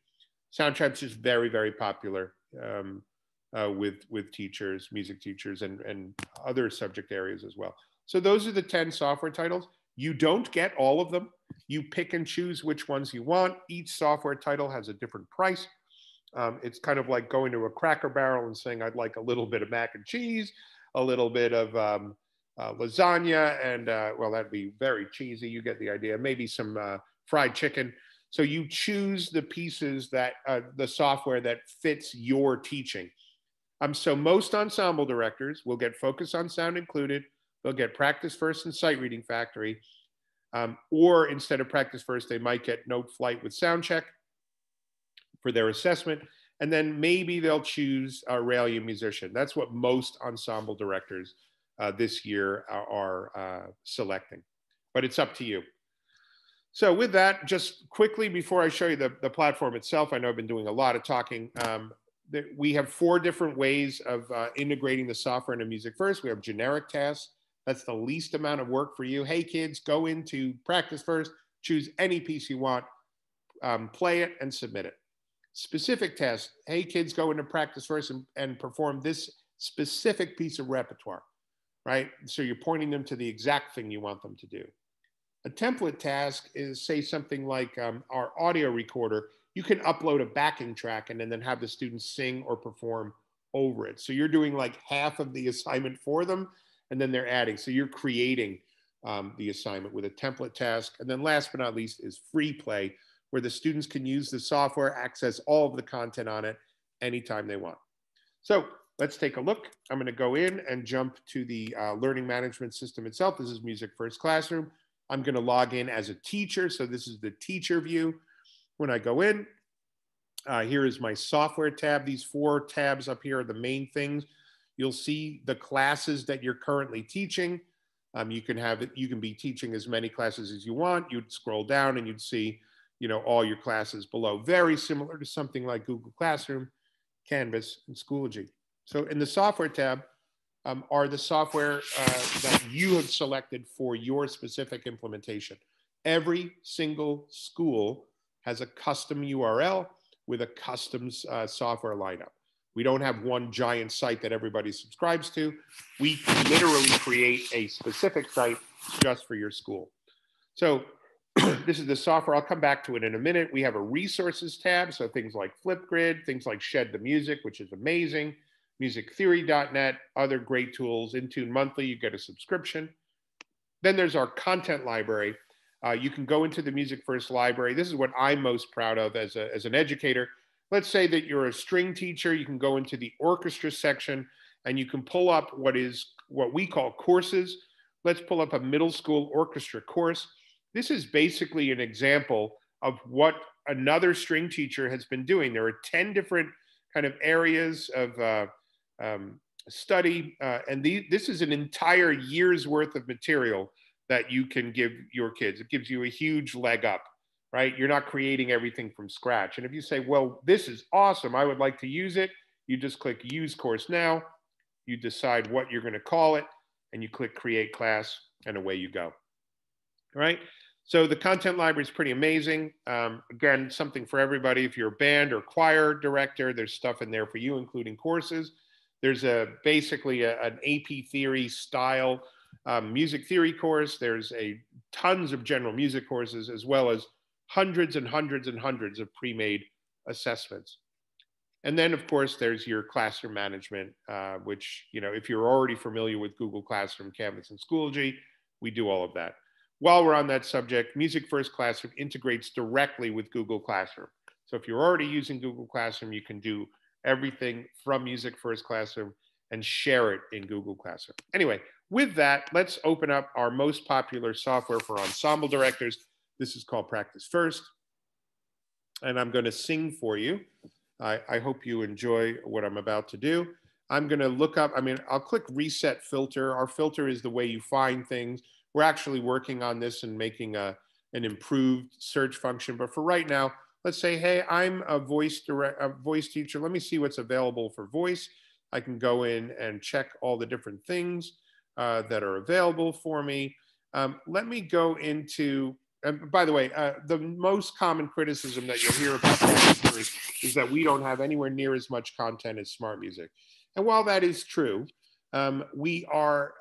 Soundtrap's just very, very popular with teachers, music teachers, and other subject areas as well. So those are the 10 software titles. You don't get all of them. You pick and choose which ones you want. Each software title has a different price. It's kind of like going to a Cracker Barrel and saying, I'd like a little bit of mac and cheese, a little bit of lasagna, and well, that'd be very cheesy. You get the idea. Maybe some fried chicken. So you choose the pieces that the software that fits your teaching. So most Ensemble directors will get Focus on Sound included. They'll get Practice First and Sight Reading Factory. Or instead of Practice First, they might get Note Flight with Sound Check for their assessment. And then maybe they'll choose Ralia Musician. That's what most Ensemble directors this year are selecting. But it's up to you. So with that, just quickly before I show you the platform itself, I know I've been doing a lot of talking. We have 4 different ways of integrating the software into Music First. We have generic tasks. That's the least amount of work for you. Hey kids, go into Practice First, choose any piece you want, play it and submit it. Specific tasks, hey kids, go into Practice First and perform this specific piece of repertoire, right? So you're pointing them to the exact thing you want them to do. A template task is, say, something like our audio recorder. You can upload a backing track and then have the students sing or perform over it. So you're doing like half of the assignment for them, and then they're adding. So you're creating the assignment with a template task. And then last but not least is free play, where the students can use the software, access all of the content on it anytime they want. So let's take a look. I'm going to go in and jump to the learning management system itself. This is Music First Classroom. I'm going to log in as a teacher. So this is the teacher view. When I go in, here is my software tab. These 4 tabs up here are the main things. You'll see the classes that you're currently teaching. You can be teaching as many classes as you want. You'd scroll down and you'd see, all your classes below. Very similar to something like Google Classroom, Canvas, and Schoology. So in the software tab, are the software that you have selected for your specific implementation. Every single school has a custom URL with a custom software lineup. We don't have one giant site that everybody subscribes to. We literally create a specific site just for your school. So this is the software. I'll come back to it in a minute. We have a resources tab. So things like Flipgrid, things like Shed the Music, which is amazing. musictheory.net, other great tools. Intune Monthly, you get a subscription. Then there's our content library. You can go into the Music First library. This is what I'm most proud of as an educator. Let's say that you're a string teacher. You can go into the orchestra section and you can pull up what we call courses. Let's pull up a middle school orchestra course. This is basically an example of what another string teacher has been doing. There are 10 different kind of areas of study. And this is an entire year's worth of material that you can give your kids. It gives you a huge leg up, right? You're not creating everything from scratch. And if you say, well, this is awesome, I would like to use it, you just click Use Course Now, you decide what you're gonna call it, and you click Create Class, and away you go, all right? So the content library is pretty amazing. Again, something for everybody. If you're a band or choir director, there's stuff in there for you, including courses. There's basically an AP theory style music theory course. There's tons of general music courses, as well as hundreds and hundreds and hundreds of pre-made assessments. And then, of course, there's your classroom management, which, if you're already familiar with Google Classroom, Canvas, and Schoology, we do all of that. While we're on that subject, Music First Classroom integrates directly with Google Classroom. So if you're already using Google Classroom, you can do everything from Music First Classroom and share it in Google Classroom. Anyway, with that, let's open up our most popular software for ensemble directors. This is called Practice First. And I'm going to sing for you. I hope you enjoy what I'm about to do. I'm going to look up, I'll click Reset Filter. Our filter is the way you find things. We're actually working on this and making an improved search function. But for right now, let's say, hey, I'm a voice teacher. Let me see what's available for voice. I can go in and check all the different things that are available for me. Let me go into And by the way, the most common criticism that you'll hear about practice is that we don't have anywhere near as much content as Smart Music. And while that is true, we are,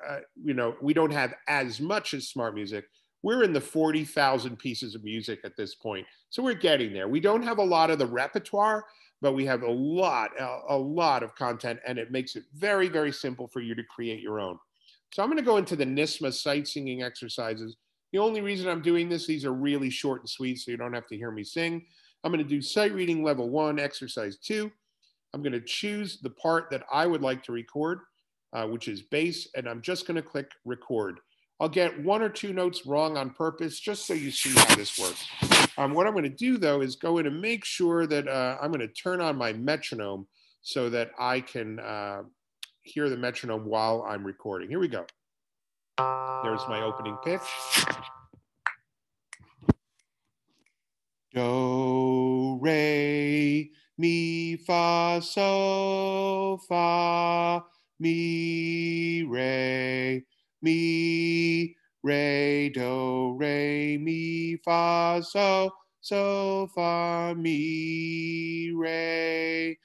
we don't have as much as Smart Music. We're in the 40,000 pieces of music at this point. So we're getting there. We don't have a lot of the repertoire, but we have a lot of content, and it makes it very, very simple for you to create your own. So I'm going to go into the NISMA sight singing exercises. The only reason I'm doing this, these are really short and sweet, so you don't have to hear me sing. I'm going to do sight reading level 1, exercise 2. I'm going to choose the part that I would like to record, which is bass, and I'm just going to click record. I'll get 1 or 2 notes wrong on purpose, just so you see how this works. What I'm going to do, though, is go in and make sure that I'm going to turn on my metronome so that I can hear the metronome while I'm recording. Here we go. There's my opening pitch. Do, re, mi, fa, sol, fa, mi, re, do, re, mi, fa, sol, fa, mi, re,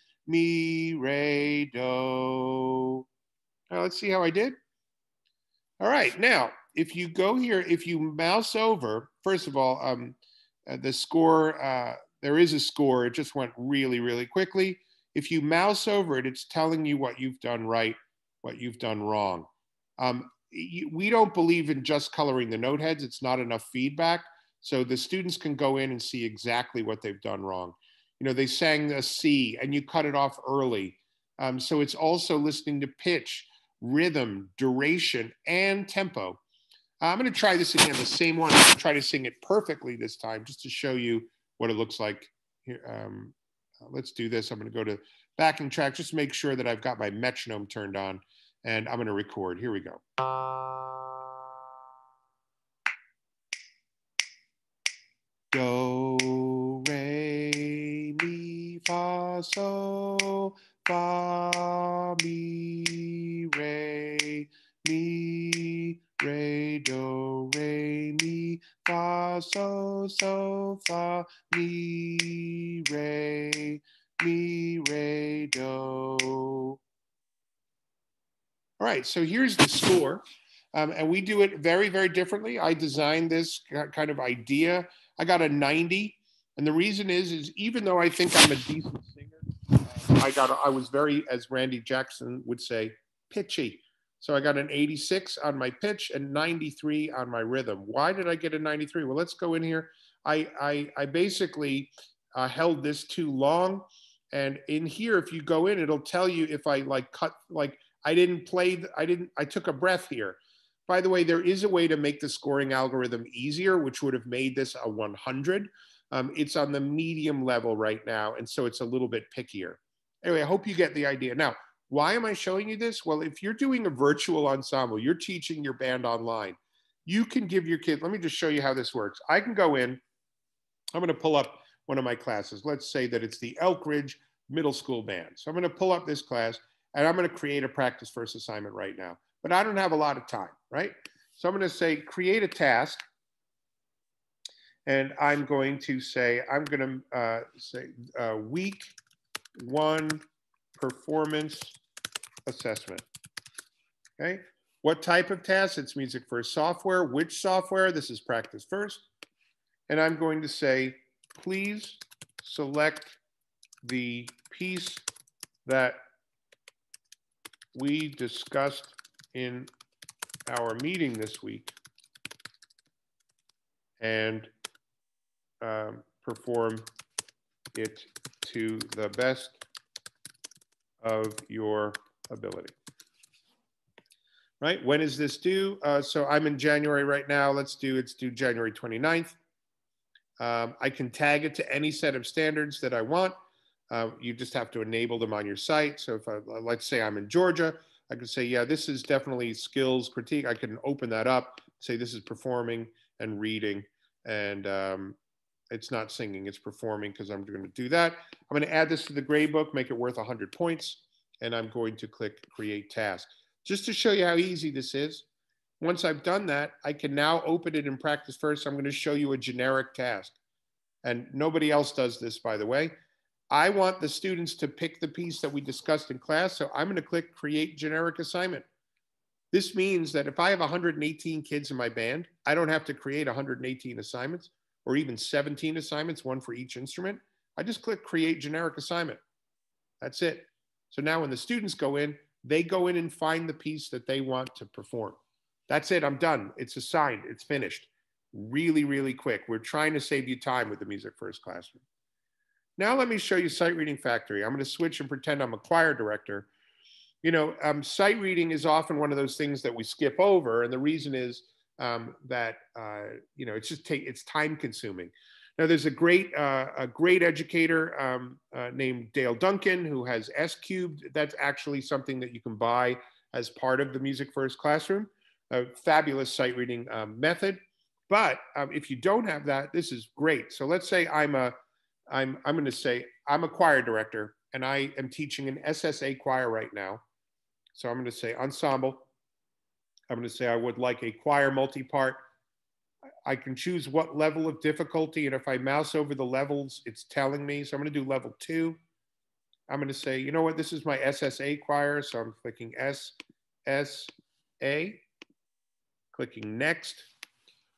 do. Now let's see how I did. All right, now, if you go here, if you mouse over, first of all, the score, there is a score. It just went really, really quickly. If you mouse over it, it's telling you what you've done right, what you've done wrong. We don't believe in just coloring the note heads. It's not enough feedback. So the students can go in and see exactly what they've done wrong. You know, they sang a C and you cut it off early. So it's also listening to pitch, rhythm, duration, and tempo. I'm going to try this again, the same one. I'm going to try to sing it perfectly this time, just to show you what it looks like. Here, let's do this. I'm going to go to backing track, just to make sure that I've got my metronome turned on, and I'm going to record. Here we go. Do, re, mi, fa, sol, fa, mi, re, do, re, mi, fa, sol, fa, mi, re, do. All right, so here's the score. And we do it very, very differently. I designed this kind of idea. I got a 90. And the reason is even though I think I'm a decent singer, I was very, as Randy Jackson would say, pitchy. So I got an 86 on my pitch and 93 on my rhythm. Why did I get a 93? Well, let's go in here. I basically held this too long. And in here, if you go in, it'll tell you if I I took a breath here. By the way, there is a way to make the scoring algorithm easier, which would have made this a 100. It's on the medium level right now, and so it's a little bit pickier. Anyway, I hope you get the idea. Now, why am I showing you this? Well, if you're doing a virtual ensemble, you're teaching your band online, you can give your kid, let me just show you how this works. I can go in, I'm going to pull up one of my classes. Let's say that it's the Elk Ridge Middle School Band. So I'm going to pull up this class, and I'm going to create a practice first assignment right now. But I don't have a lot of time, right? So I'm going to say, create a task. And I'm going to say, week 1 performance assessment. Okay. What type of task? It's music first software. Which software? This is practice first. And I'm going to say, please select the piece that we discussed in our meeting this week and perform it to the best of your ability. Right? When is this due? So I'm in January right now. It's due January 29th. I can tag it to any set of standards that I want. You just have to enable them on your site. So if let's say I'm in Georgia, I can say, yeah, this is definitely skills critique. I can open that up, say this is performing and reading, and it's not singing, it's performing, because I'm going to do that. I'm going to add this to the gradebook, make it worth 100 points, and I'm going to click create task. Just to show you how easy this is, Once I've done that, I can now open it in Practice First. I'm going to show you a generic task. And nobody else does this, by the way. I want the students to pick the piece that we discussed in class. So I'm going to click Create Generic Assignment. This means that if I have 118 kids in my band, I don't have to create 118 assignments or even 17 assignments, one for each instrument. I just click Create Generic Assignment. That's it. So now when the students go in, they go in and find the piece that they want to perform. That's it. I'm done. It's assigned. It's finished. Really, really quick. We're trying to save you time with the Music First classroom. Now let me show you Sight Reading Factory. I'm going to switch and pretend I'm a choir director. You know, sight reading is often one of those things that we skip over, and the reason is that you know, it's time consuming. Now, there's a great educator named Dale Duncan who has S Cubed. That's actually something that you can buy as part of the Music First classroom. A fabulous sight reading method. But if you don't have that, this is great. So let's say I'm going to say I'm a choir director and I am teaching an SSA choir right now. So I'm going to say Ensemble. I'm going to say I would like a choir multi-part. I can choose what level of difficulty, and if I mouse over the levels, it's telling me. So I'm going to do level 2. I'm going to say, you know what, this is my SSA choir, so I'm clicking SSA, clicking Next.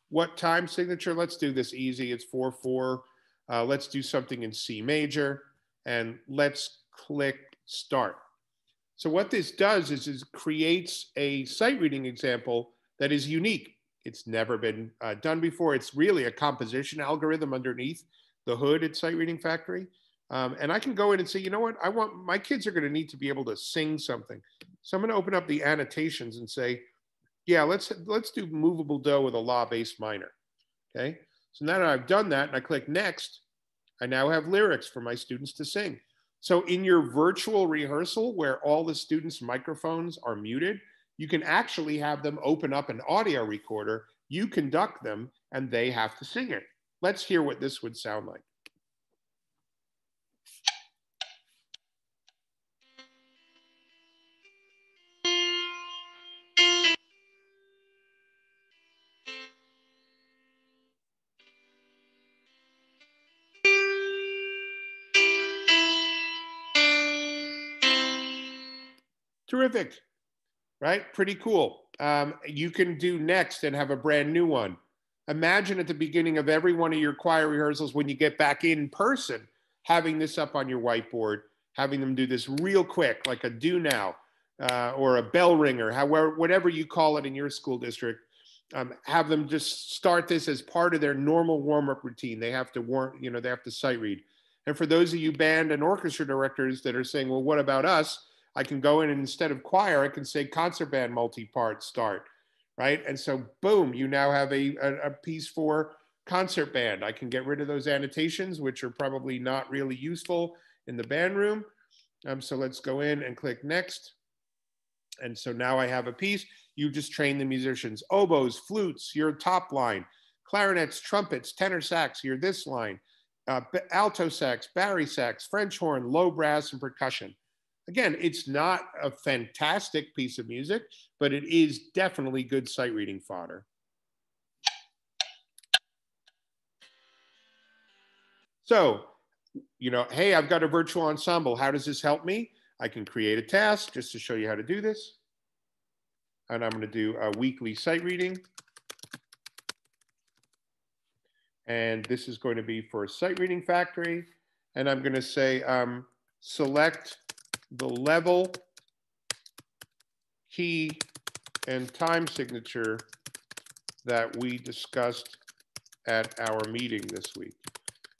What time signature? Let's do this easy. It's 4/4. Let's do something in C major, and let's click Start. So what this does is it creates a sight reading example that is unique. It's never been done before. It's really a composition algorithm underneath the hood at Sight Reading Factory. And I can go in and say, you know what, my kids are going to need to be able to sing something. So I'm going to open up the annotations and say, yeah, let's do movable do with a la bass minor. Okay. So now that I've done that and I click Next, I now have lyrics for my students to sing. So in your virtual rehearsal where all the students' microphones are muted, you can actually have them open up an audio recorder, you conduct them, and they have to sing it. Let's hear what this would sound like. Terrific, right? Pretty cool. You can do Next and have a brand new one. Imagine at the beginning of every one of your choir rehearsals when you get back in person, having this up on your whiteboard, having them do this real quick, like a do now or a bell ringer, however, whatever you call it in your school district. Have them just start this as part of their normal warm-up routine. They have to they have to sight read. And for those of you band and orchestra directors that are saying, well, what about us? I can go in and instead of choir, I can say concert band multi-part start, right? And so boom, you now have a piece for concert band. I can get rid of those annotations, which are probably not really useful in the band room. So let's go in and click Next. And so now I have a piece. You just train the musicians. Oboes, flutes, your top line. Clarinets, trumpets, tenor sax, you're this line. Alto sax, bari sax, French horn, low brass, and percussion. Again, it's not a fantastic piece of music, but it is definitely good sight reading fodder. So, you know, hey, I've got a virtual ensemble. How does this help me? I can create a task just to show you how to do this. And I'm going to do a weekly sight reading. And this is going to be for Sight Reading Factory. And I'm going to say, select the level, key, and time signature that we discussed at our meeting this week,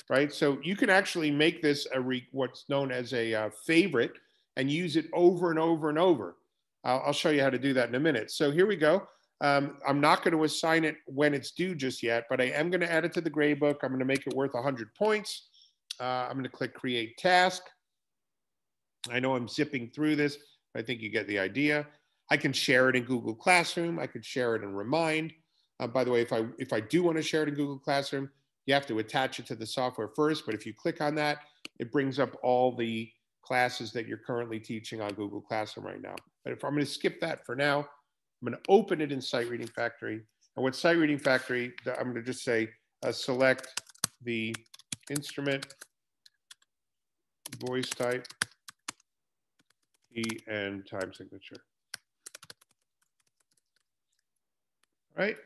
right? So you can actually make this what's known as a favorite and use it over and over and over. I'll show you how to do that in a minute. So here we go. I'm not going to assign it when it's due just yet, but I am going to add it to the grade book. I'm going to make it worth 100 points. I'm going to click Create Task. I know I'm zipping through this, but I think you get the idea. I can share it in Google Classroom. I could share it in Remind. By the way, if I do want to share it in Google Classroom, you have to attach it to the software first. But if you click on that, it brings up all the classes that you're currently teaching on Google Classroom right now. But if I'm going to skip that for now, I'm going to open it in Sight Reading Factory. And with Sight Reading Factory, I'm going to just say select the instrument, voice type, key, and time signature. All right.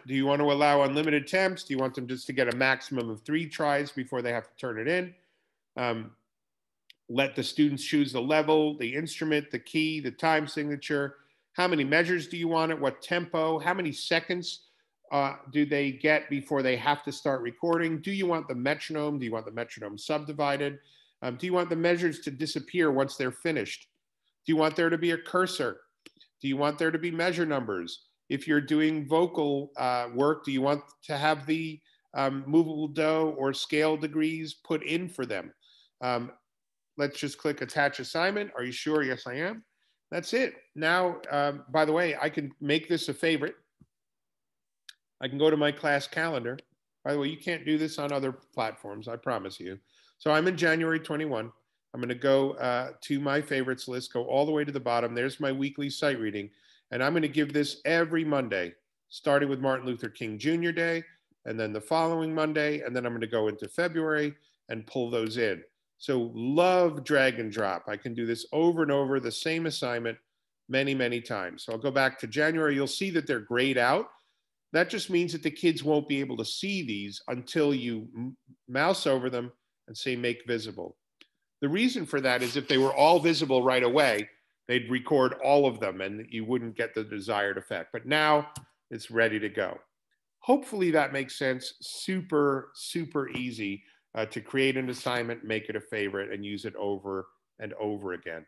Do you want to allow unlimited attempts? Do you want them just to get a maximum of 3 tries before they have to turn it in? Let the students choose the level, the instrument, the key, the time signature. How many measures do you want it? What tempo? How many seconds do they get before they have to start recording? Do you want the metronome? Do you want the metronome subdivided? Do you want the measures to disappear once they're finished? Do you want there to be a cursor? Do you want there to be measure numbers? If you're doing vocal work, do you want to have the movable do or scale degrees put in for them? Let's just click attach assignment. Are you sure? Yes, I am. That's it. Now, by the way, I can make this a favorite. I can go to my class calendar. By the way, you can't do this on other platforms, I promise you. So I'm in January 21. I'm going to go to my favorites list, go all the way to the bottom. There's my weekly sight reading. And I'm going to give this every Monday, starting with Martin Luther King Jr. Day, and then the following Monday. And then I'm going to go into February and pull those in. So love drag and drop. I can do this over and over, the same assignment many, many times. So I'll go back to January. You'll see that they're grayed out. That just means that the kids won't be able to see these until you mouse over them and say make visible. The reason for that is if they were all visible right away, they'd record all of them and you wouldn't get the desired effect. But now it's ready to go. Hopefully that makes sense. Super, super easy to create an assignment, make it a favorite, and use it over and over again.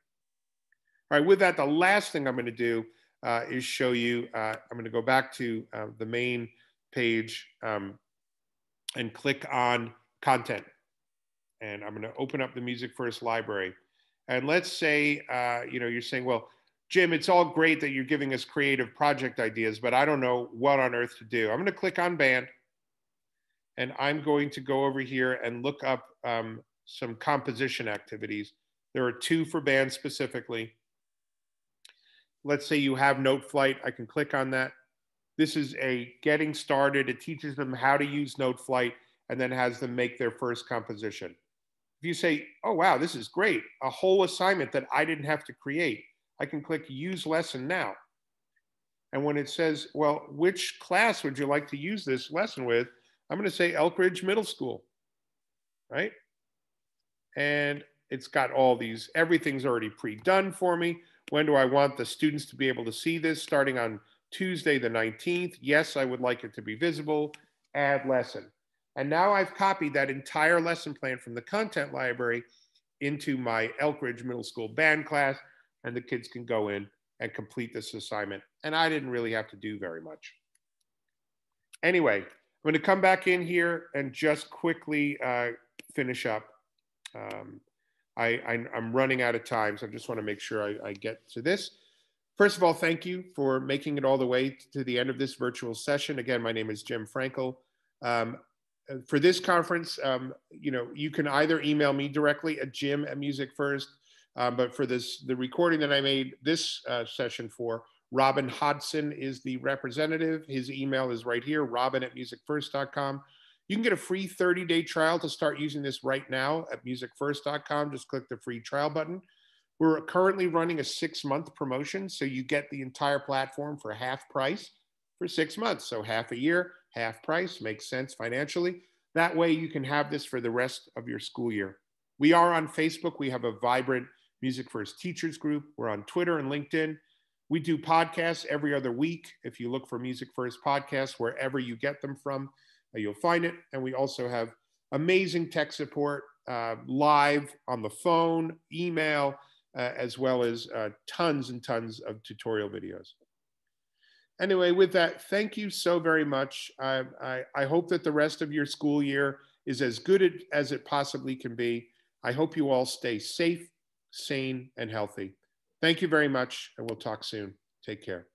All right, with that, the last thing I'm going to do is show you, I'm going to go back to the main page and click on content. And I'm going to open up the Music First library. And let's say, you're saying, well, Jim, it's all great that you're giving us creative project ideas, but I don't know what on earth to do. I'm going to click on band. And I'm going to go over here and look up some composition activities. There are 2 for band specifically. Let's say you have Note Flight. I can click on that. This is a getting started. It teaches them how to use Note Flight and then has them make their first composition. If you say, oh, wow, this is great, a whole assignment that I didn't have to create, I can click Use Lesson Now. And when it says, well, which class would you like to use this lesson with? I'm going to say Elk Ridge Middle School, right? And it's got all these, everything's already pre-done for me. When do I want the students to be able to see this? Starting on Tuesday the 19th. Yes, I would like it to be visible. Add lesson. And now I've copied that entire lesson plan from the content library into my Elk Ridge Middle School band class, and the kids can go in and complete this assignment. And I didn't really have to do very much. Anyway, I'm going to come back in here and just quickly finish up. I'm running out of time, so I just want to make sure I get to this. First of all, thank you for making it all the way to the end of this virtual session. Again, my name is Jim Frankel. For this conference, you can either email me directly at jim@musicfirst, but for the recording that I made this session for, Robin Hodson is the representative. His email is right here, robin@musicfirst.com. You can get a free 30-day trial to start using this right now at musicfirst.com. Just click the free trial button. We're currently running a 6-month promotion, so you get the entire platform for half price for 6 months. So half a year, half price, makes sense financially. That way you can have this for the rest of your school year. We are on Facebook. We have a vibrant Music First Teachers group. We're on Twitter and LinkedIn. We do podcasts every other week. If you look for Music First Podcasts, wherever you get them from, you'll find it. And we also have amazing tech support, live on the phone, email, as well as tons and tons of tutorial videos. Anyway, with that, thank you so very much. I hope that the rest of your school year is as good as it possibly can be. I hope you all stay safe, sane, and healthy. Thank you very much, and we'll talk soon. Take care.